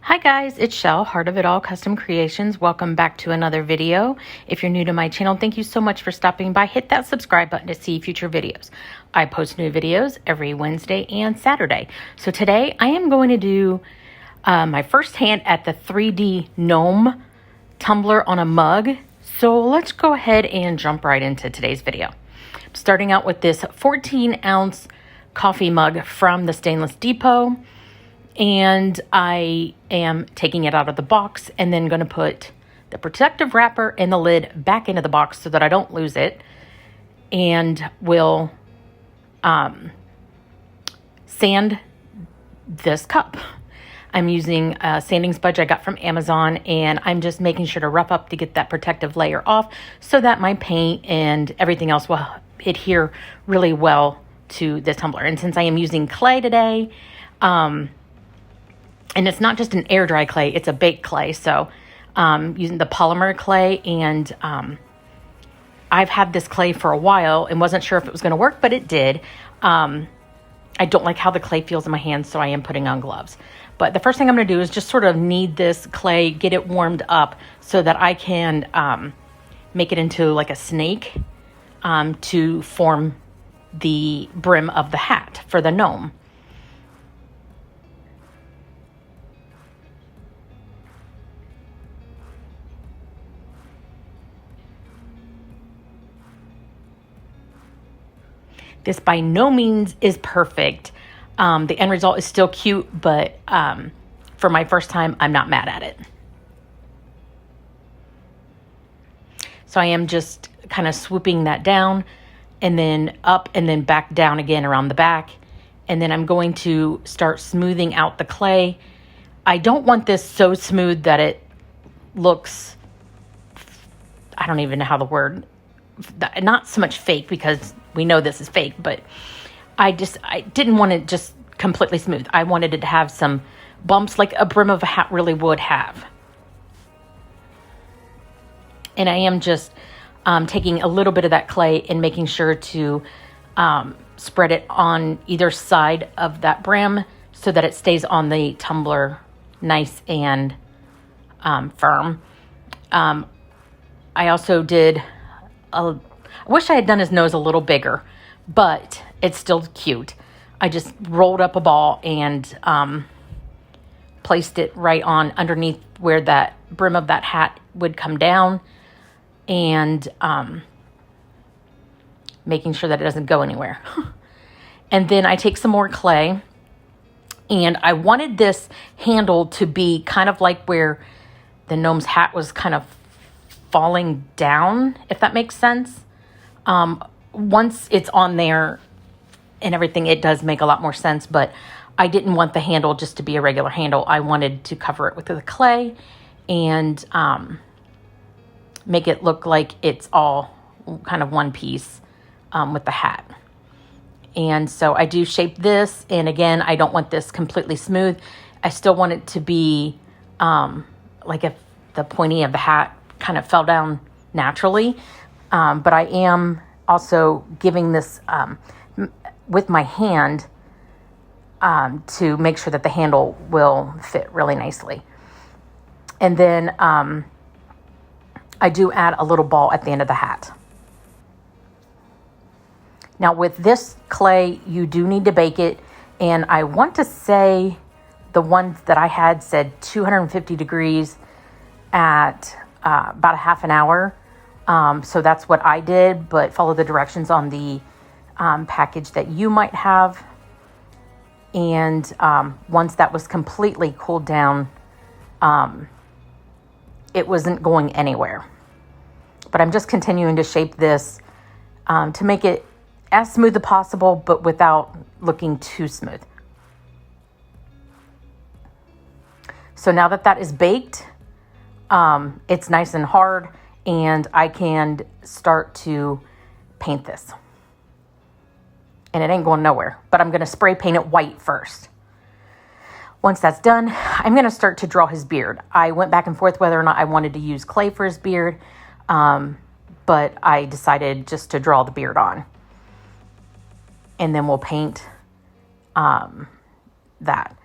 Hi guys, it's Shell, Heart of It All Custom Creations. Welcome back to another video. If you're new to my channel, thank you so much for stopping by. Hit that subscribe button to see future videos. I post new videos every Wednesday and Saturday. So today I am going to do my first hand at the 3D Gnome tumbler on a mug. So let's go ahead and jump right into today's video. I'm starting out with this 14-ounce coffee mug from the Stainless Depot. And I am taking it out of the box and then going to put the protective wrapper and the lid back into the box so that I don't lose it. And will sand this cup. I'm using a sanding sponge I got from Amazon, and I'm just making sure to rough up to get that protective layer off so that my paint and everything else will adhere really well to this tumbler. And since I am using clay today, and it's not just an air dry clay, it's a baked clay. So using the Polymer Clay, and I've had this clay for a while and wasn't sure if it was going to work, but it did. I don't like how the clay feels in my hands, so I am putting on gloves. But the first thing I'm going to do is just sort of knead this clay, get it warmed up so that I can make it into like a snake to form the brim of the hat for the gnome. This by no means is perfect. The end result is still cute, but for my first time, I'm not mad at it. So I am just kind of swooping that down and then up and then back down again around the back. And then I'm going to start smoothing out the clay. I don't want this so smooth that it looks, I don't even know how the word, not so much fake, because we know this is fake, but I didn't want it just completely smooth. I wanted it to have some bumps like a brim of a hat really would have. And I am just taking a little bit of that clay and making sure to spread it on either side of that brim so that it stays on the tumbler nice and firm. I also did I wish I had done his nose a little bigger, but it's still cute. I just rolled up a ball and placed it right on underneath where that brim of that hat would come down, and making sure that it doesn't go anywhere. And then I take some more clay, and I wanted this handle to be kind of like where the gnome's hat was kind of falling down, if that makes sense. Once it's on there and everything, it does make a lot more sense, but I didn't want the handle just to be a regular handle. I wanted to cover it with the clay and make it look like it's all kind of one piece with the hat. And so I do shape this, and again, I don't want this completely smooth. I still want it to be like if the pointy of the hat kind of fell down naturally. But I am also giving this with my hand to make sure that the handle will fit really nicely. And then I do add a little ball at the end of the hat. Now with this clay, you do need to bake it. And I want to say the one that I had said 250 degrees at about a half an hour. So that's what I did, but follow the directions on the package that you might have. And once that was completely cooled down, it wasn't going anywhere. But I'm just continuing to shape this to make it as smooth as possible, but without looking too smooth. So now that that is baked, it's nice and hard, and I can start to paint this. And it ain't going nowhere, but I'm going to spray paint it white first. Once that's done, I'm going to start to draw his beard. I went back and forth whether or not I wanted to use clay for his beard, but I decided just to draw the beard on. And then we'll paint that.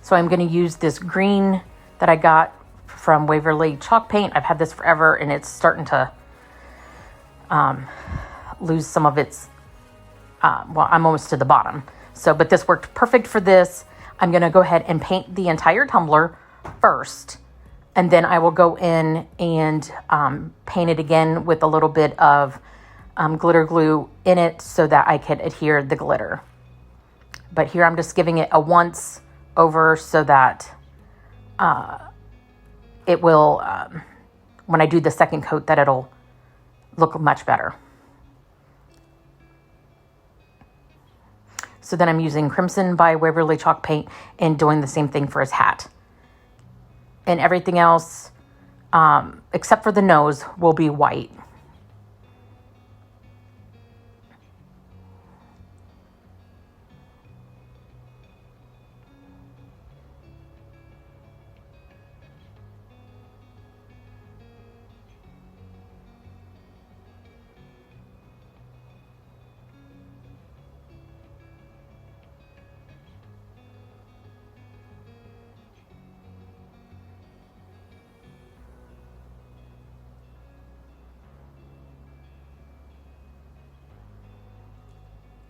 So I'm going to use this green that I got from Waverly chalk paint. I've had this forever and it's starting to lose some of its, well, I'm almost to the bottom. So, but this worked perfect for this. I'm going to go ahead and paint the entire tumbler first. And then I will go in and paint it again with a little bit of glitter glue in it so that I could adhere the glitter. But here I'm just giving it a once over so that it will, when I do the second coat, that it'll look much better. So then I'm using Crimson by Waverly chalk paint and doing the same thing for his hat. And everything else, except for the nose, will be white.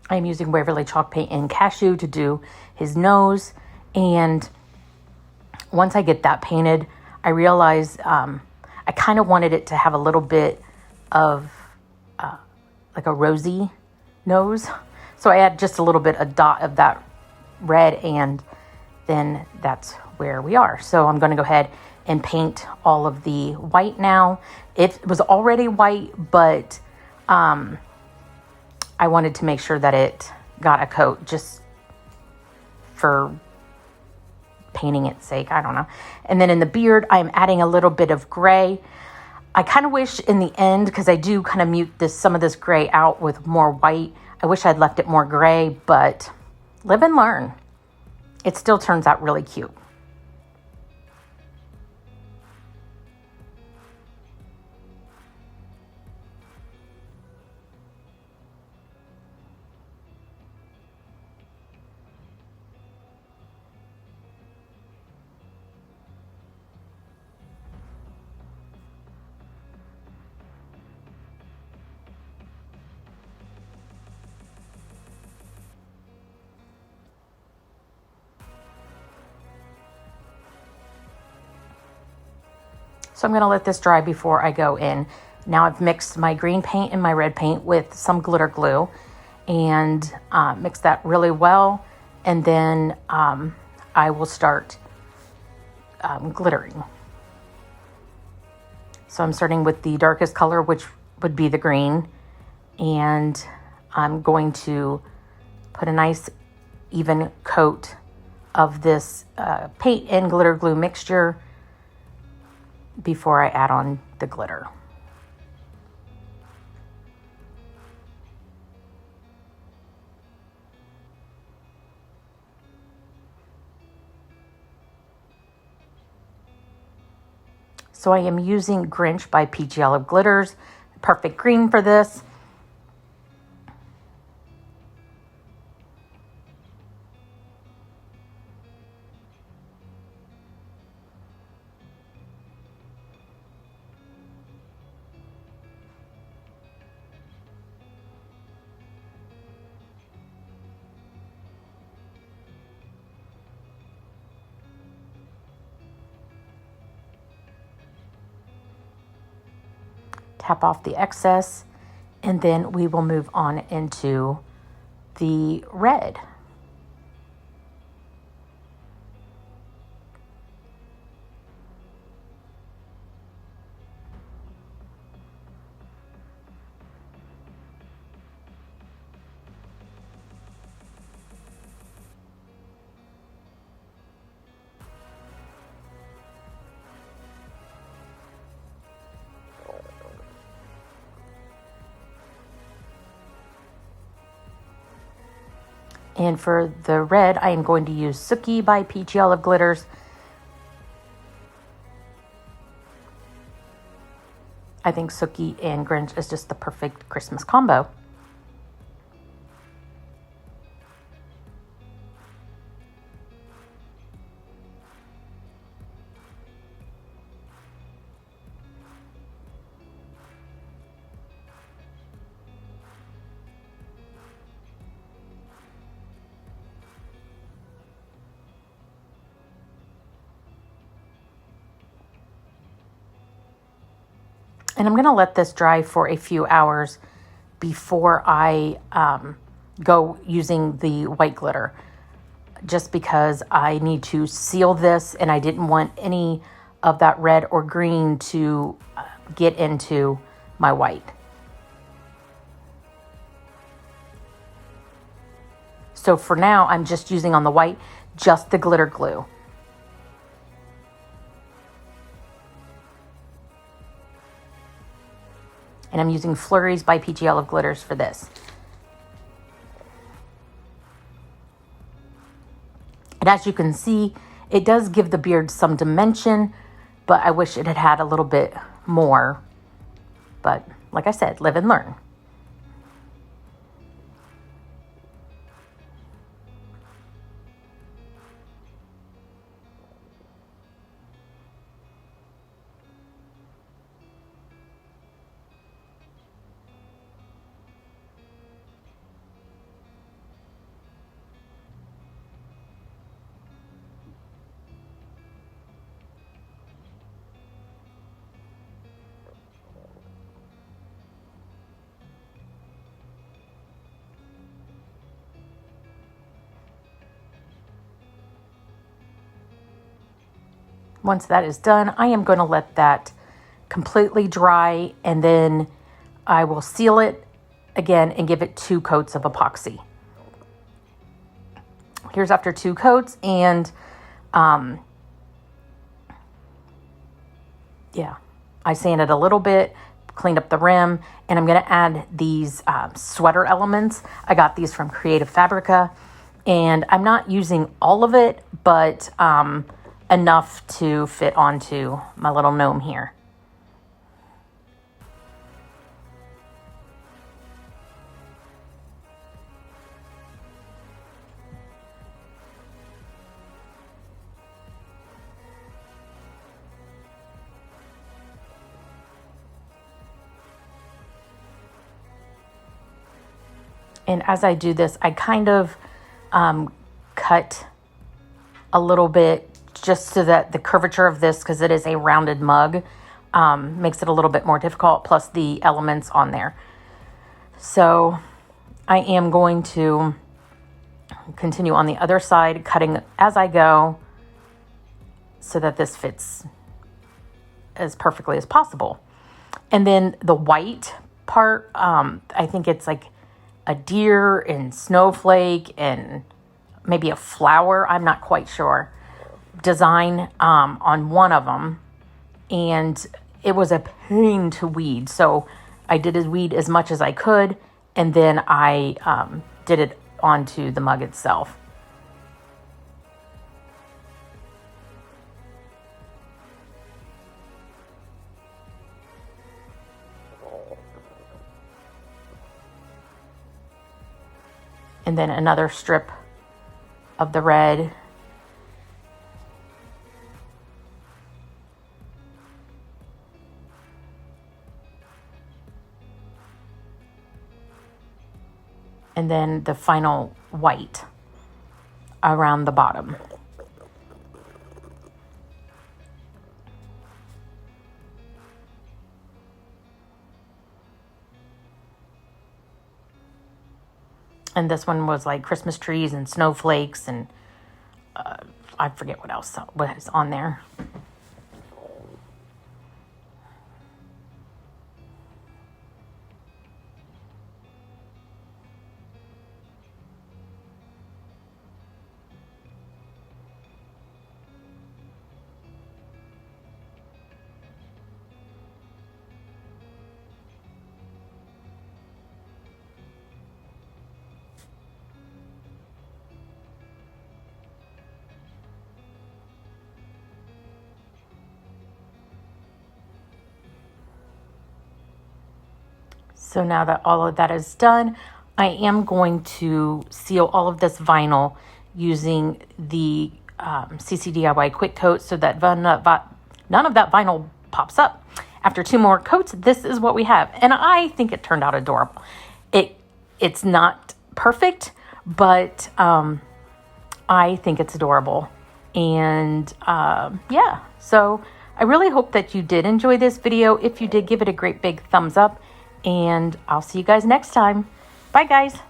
I'm using Waverly chalk paint and Cashew to do his nose. And once I get that painted, I realized I kind of wanted it to have a little bit of like a rosy nose. So I add just a little bit, a dot of that red, and then that's where we are. So I'm going to go ahead and paint all of the white now. It was already white, but I wanted to make sure that it got a coat just for painting its sake. I don't know. And then in the beard, I'm adding a little bit of gray. I kind of wish in the end, because I do kind of mute some of this gray out with more white. I wish I'd left it more gray, but live and learn. It still turns out really cute. So I'm going to let this dry before I go in. Now I've mixed my green paint and my red paint with some glitter glue and mix that really well. And then I will start glittering. So I'm starting with the darkest color, which would be the green. And I'm going to put a nice even coat of this paint and glitter glue mixture before I add on the glitter. So I am using Grinch by Peachy Olive Glitters, perfect green for this. Tap off the excess, and then we will move on into the red. And for the red, I am going to use Sookie by Peachy Olive Glitters. I think Sookie and Grinch is just the perfect Christmas combo. And I'm going to let this dry for a few hours before I go using the white glitter, just because I need to seal this and I didn't want any of that red or green to get into my white. So for now, I'm just using on the white, just the glitter glue. And I'm using Flurries by PG Olive Glitters for this. And as you can see, it does give the beard some dimension, but I wish it had had a little bit more. But like I said, live and learn. Once that is done, I am going to let that completely dry, and then I will seal it again and give it 2 coats of epoxy. Here's after 2 coats, and yeah, I sanded a little bit, cleaned up the rim, and I'm going to add these sweater elements. I got these from Creative Fabrica, and I'm not using all of it, but enough to fit onto my little gnome here. And as I do this, I kind of cut a little bit just so that the curvature of this, because it is a rounded mug, makes it a little bit more difficult, plus the elements on there. So I am going to continue on the other side, cutting as I go so that this fits as perfectly as possible. And then the white part, I think it's like a deer and snowflake and maybe a flower, I'm not quite sure, design on one of them, and it was a pain to weed, so I did weed as much as I could, and then I did it onto the mug itself. And then another strip of the red. And then the final white around the bottom. And this one was like Christmas trees and snowflakes and I forget what else was on there. So now that all of that is done, I am going to seal all of this vinyl using the CC DIY Quick Coat so that none of that vinyl pops up. After 2 more coats, this is what we have. And I think it turned out adorable. It's not perfect, but I think it's adorable. And yeah, so I really hope that you did enjoy this video. If you did, give it a great big thumbs up, and I'll see you guys next time. Bye, guys.